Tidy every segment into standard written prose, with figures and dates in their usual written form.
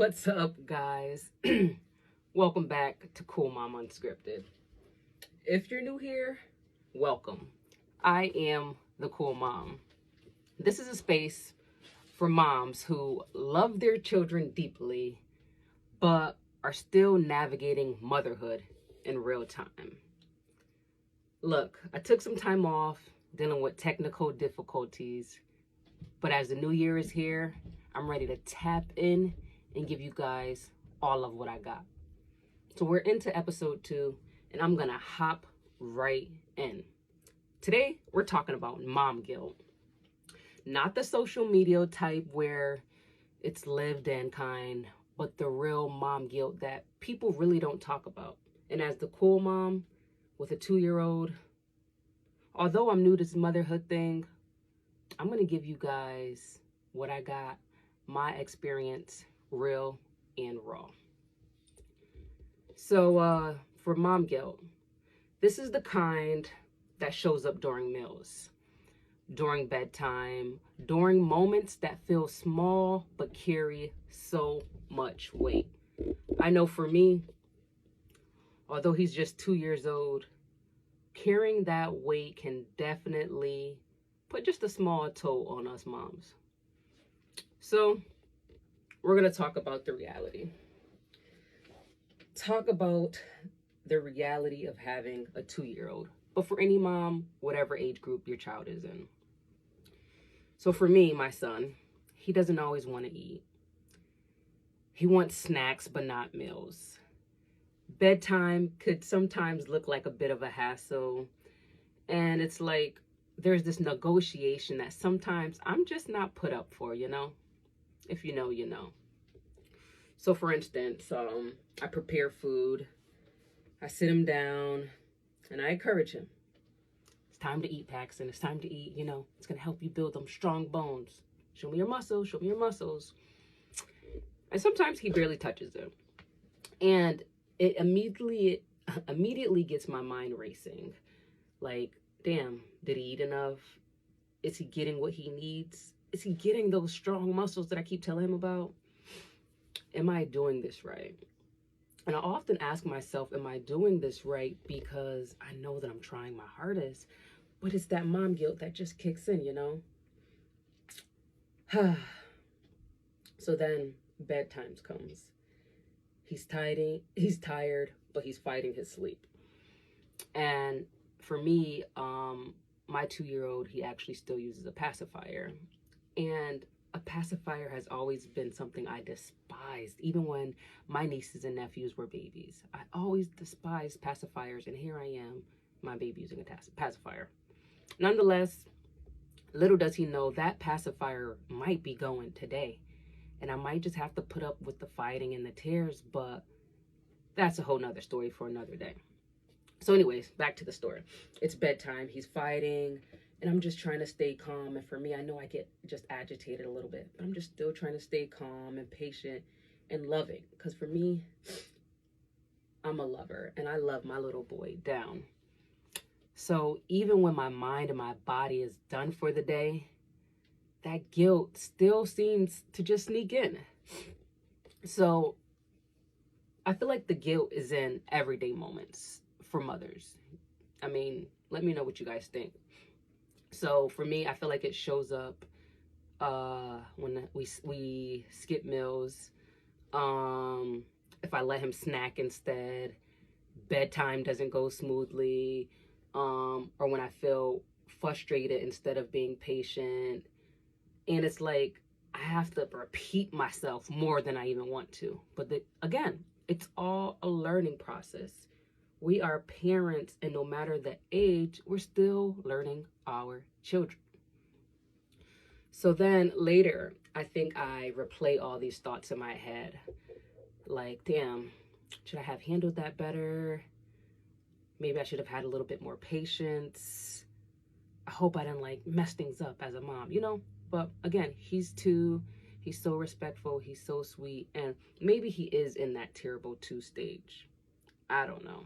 What's up, guys? Welcome back to Cool Mom Unscripted. If you're new here, welcome. I am the Cool Mom. This is a space for moms who love their children deeply, but are still navigating motherhood in real time. Look, I took some time off dealing with technical difficulties, but as the new year is here, I'm ready to tap in and give you guys all of what I got. So we're into episode 2, and I'm gonna hop right in. Today, we're talking about mom guilt. Not the social media type where it's lived in kind, but the real mom guilt that people really don't talk about. And as the cool mom with a 2-year-old, although I'm new to this motherhood thing, I'm gonna give you guys what I got, my experience, real and raw. So for mom guilt, this is the kind that shows up during meals, during bedtime, during moments that feel small but carry so much weight. I know for me, although he's just 2 years old, carrying that weight can definitely put just a small toll on us moms. So we're going to talk about the reality. Talk about the reality of having a 2-year-old. But for any mom, whatever age group your child is in. So for me, my son, he doesn't always want to eat. He wants snacks, but not meals. Bedtime could sometimes look like a bit of a hassle. And it's like there's this negotiation that sometimes I'm just not put up for, you know? If you know, you know. So for instance, I prepare food, I sit him down, and I encourage him. It's time to eat, Paxton. It's time to eat, you know. It's going to help you build them strong bones. Show me your muscles, show me your muscles. And sometimes he barely touches them. And it immediately gets my mind racing. Like, damn, did he eat enough? Is he getting what he needs? Is he getting those strong muscles that I keep telling him about? Am I doing this right? And I often ask myself, am I doing this right? Because I know that I'm trying my hardest, but it's that mom guilt that just kicks in, you know? So then bedtime comes. He's tired, but he's fighting his sleep. And for me, my 2-year-old, he actually still uses a pacifier. And a pacifier has always been something I despised, even when my nieces and nephews were babies. I always despised pacifiers, and here I am, my baby using a pacifier. Nonetheless, little does he know that pacifier might be going today, and I might just have to put up with the fighting and the tears, but that's a whole nother story for another day. So anyways, back to the story. It's bedtime, he's fighting, and I'm just trying to stay calm. And for me, I know I get just agitated a little bit, but I'm just still trying to stay calm and patient and loving. Because for me, I'm a lover, and I love my little boy down. So even when my mind and my body is done for the day, that guilt still seems to just sneak in. So I feel like the guilt is in everyday moments for mothers. I mean, let me know what you guys think. So for me, I feel like it shows up when we skip meals, if I let him snack instead, bedtime doesn't go smoothly, or when I feel frustrated instead of being patient. And it's like I have to repeat myself more than I even want to. But again, it's all a learning process. We are parents, and no matter the age, we're still learning our children. So then later, I think I replay all these thoughts in my head. Like, damn, should I have handled that better? Maybe I should have had a little bit more patience. I hope I didn't mess things up as a mom, you know? But again, he's 2. He's so respectful. He's so sweet. And maybe he is in that terrible 2 stage. I don't know.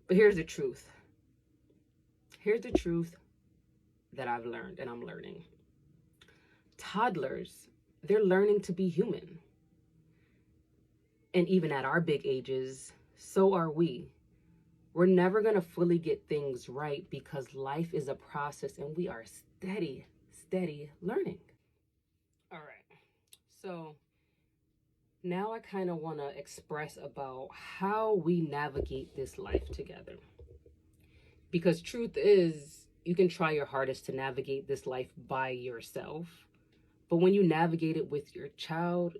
But here's the truth. Here's the truth that I've learned and I'm learning. Toddlers, they're learning to be human. And even at our big ages, so are we. We're never going to fully get things right because life is a process and we are steady learning. All right. So now I kind of want to express about how we navigate this life together. Because truth is, you can try your hardest to navigate this life by yourself. But when you navigate it with your child,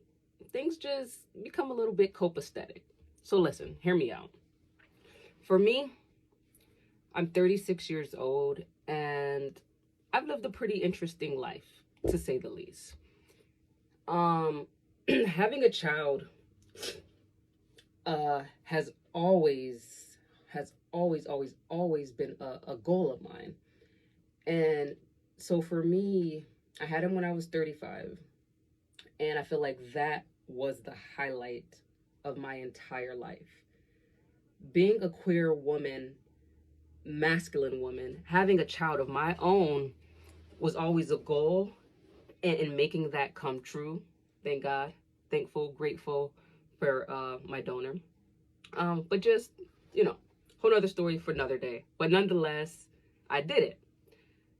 things just become a little bit copacetic. So listen, hear me out. For me, I'm 36 years old and I've lived a pretty interesting life, to say the least. Having a child has always been a goal of mine. And so for me, I had him when I was 35, and I feel like that was the highlight of my entire life. Being a queer woman, masculine woman, having a child of my own was always a goal, and in making that come true, thank God, thankful, grateful for my donor. But just, whole other story for another day. But nonetheless, I did it.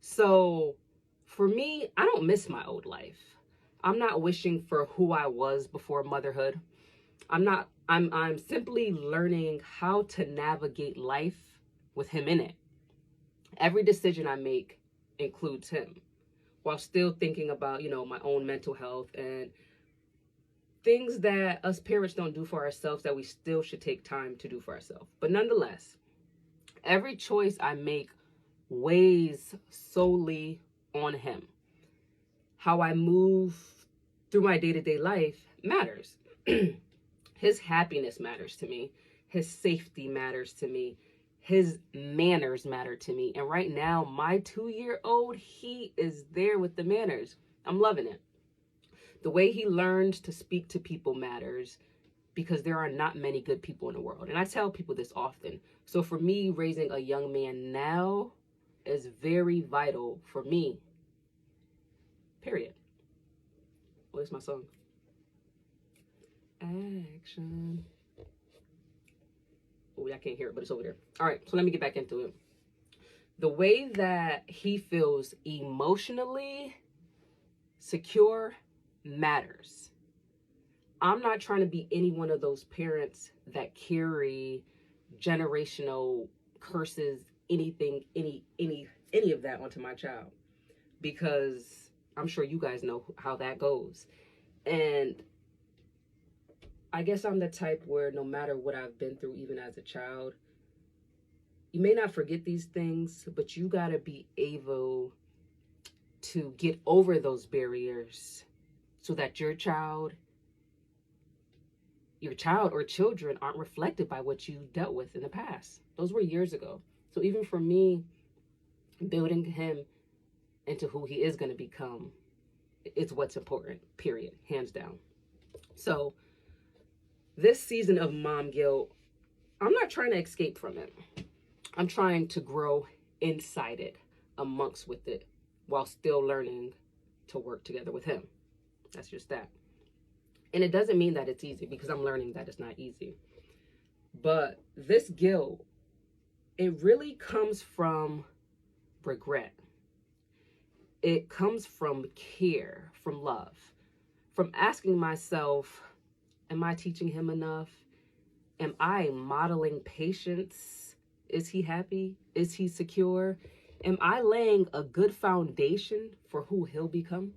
So for me, I don't miss my old life. I'm not wishing for who I was before motherhood. I'm simply learning how to navigate life with him in it. Every decision I make includes him while still thinking about, my own mental health and things that us parents don't do for ourselves that we still should take time to do for ourselves. But nonetheless, every choice I make weighs solely on him. How I move through my day-to-day life matters. His happiness matters to me. His safety matters to me. His manners matter to me. And right now, my 2-year-old, he is there with the manners. I'm loving it. The way he learns to speak to people matters because there are not many good people in the world. And I tell people this often. So for me, raising a young man now is very vital for me. Period. Where's my song? Action. Oh, I can't hear it, but it's over there. All right, so let me get back into it. The way that he feels emotionally secure matters. I'm not trying to be any one of those parents that carry generational curses, anything, any of that onto my child, because I'm sure you guys know how that goes. And I guess I'm the type where no matter what I've been through, even as a child, you may not forget these things, but you gotta be able to get over those barriers so that your child or children aren't reflected by what you dealt with in the past. Those were years ago. So even for me, building him into who he is going to become, it's what's important, period, hands down. So this season of mom guilt, I'm not trying to escape from it. I'm trying to grow inside it, amongst with it, while still learning to work together with him. That's just that. And it doesn't mean that it's easy, because I'm learning that it's not easy. But this guilt, it really comes from regret. It comes from care, from love, from asking myself, am I teaching him enough? Am I modeling patience? Is he happy? Is he secure? Am I laying a good foundation for who he'll become?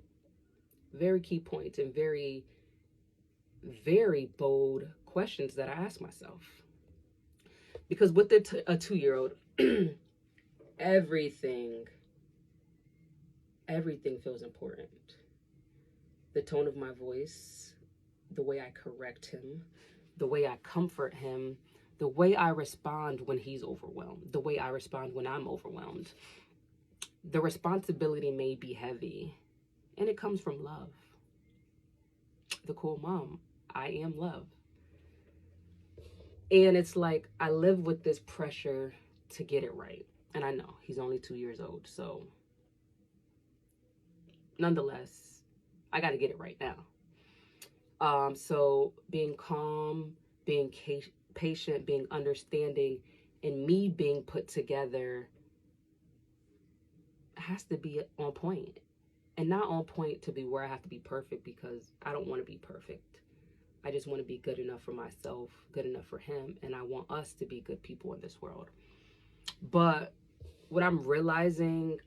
Very key points and very, very bold questions that I ask myself. Because with a 2-year-old, everything feels important. The tone of my voice, the way I correct him, the way I comfort him, the way I respond when he's overwhelmed, the way I respond when I'm overwhelmed. The responsibility may be heavy, and it comes from love. The cool mom, I am love. And it's like I live with this pressure to get it right. And I know he's only 2 years old, so nonetheless, I got to get it right now. So being calm, being patient, being understanding, and me being put together has to be on point. And not on point to be where I have to be perfect, because I don't want to be perfect. I just want to be good enough for myself, good enough for him, and I want us to be good people in this world. But what I'm realizing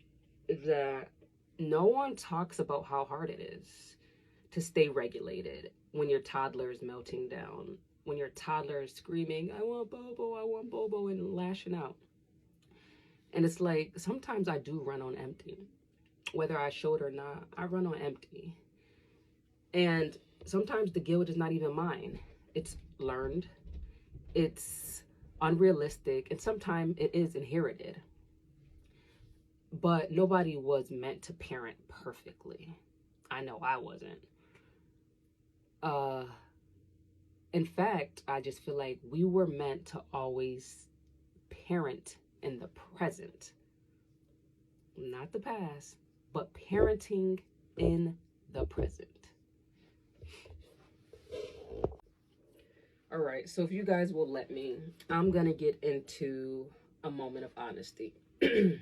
is that no one talks about how hard it is to stay regulated when your toddler is melting down, when your toddler is screaming, I want Bobo, and lashing out. And it's like, sometimes I do run on empty. Whether I show it or not, I run on empty. And sometimes the guilt is not even mine. It's learned, it's unrealistic, and sometimes it is inherited. But nobody was meant to parent perfectly. I know I wasn't. Uh, in fact, I just feel like we were meant to always parent in the present, not the past, but parenting in the present. All right, so if you guys will let me, I'm gonna get into a moment of honesty. um,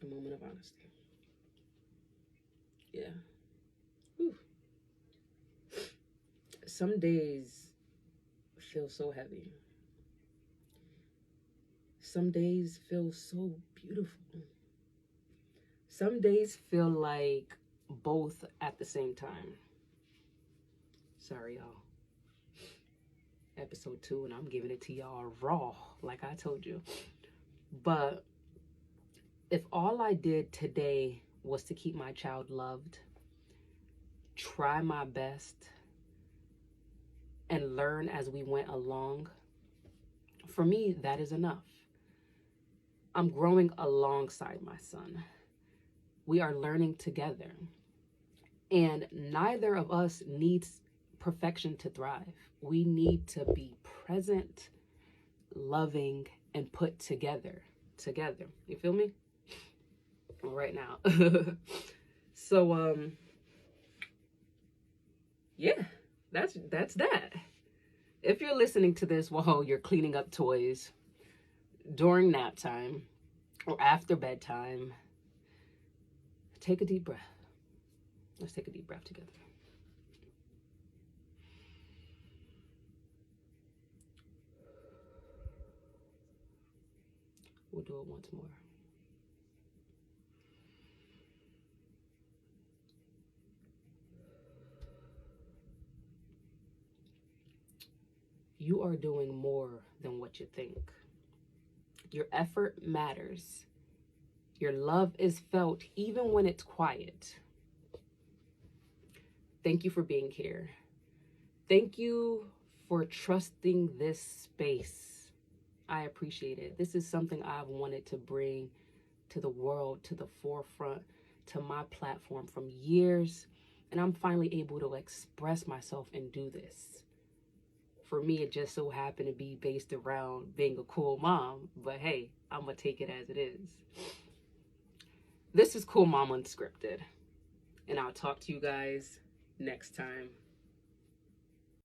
a moment of honesty. Yeah. Whew. Some days feel so heavy. Some days feel so beautiful. Some days feel like both at the same time. Sorry, y'all. Episode 2, and I'm giving it to y'all raw, like I told you. But if all I did today was to keep my child loved, try my best, and learn as we went along, for me, that is enough. I'm growing alongside my son. We are learning together. And neither of us needs perfection to thrive. We need to be present, loving, and put together. Together. You feel me? Right now. So yeah, that's that. If you're listening to this while you're cleaning up toys, during nap time, or after bedtime, take a deep breath. Let's take a deep breath together. We'll do it once more. You are doing more than what you think. Your effort matters. Your love is felt even when it's quiet. Thank you for being here. Thank you for trusting this space. I appreciate it. This is something I've wanted to bring to the world, to the forefront, to my platform from years. And I'm finally able to express myself and do this. For me, it just so happened to be based around being a cool mom. But hey, I'm going to take it as it is. This is Cool Mom Unscripted. And I'll talk to you guys next time.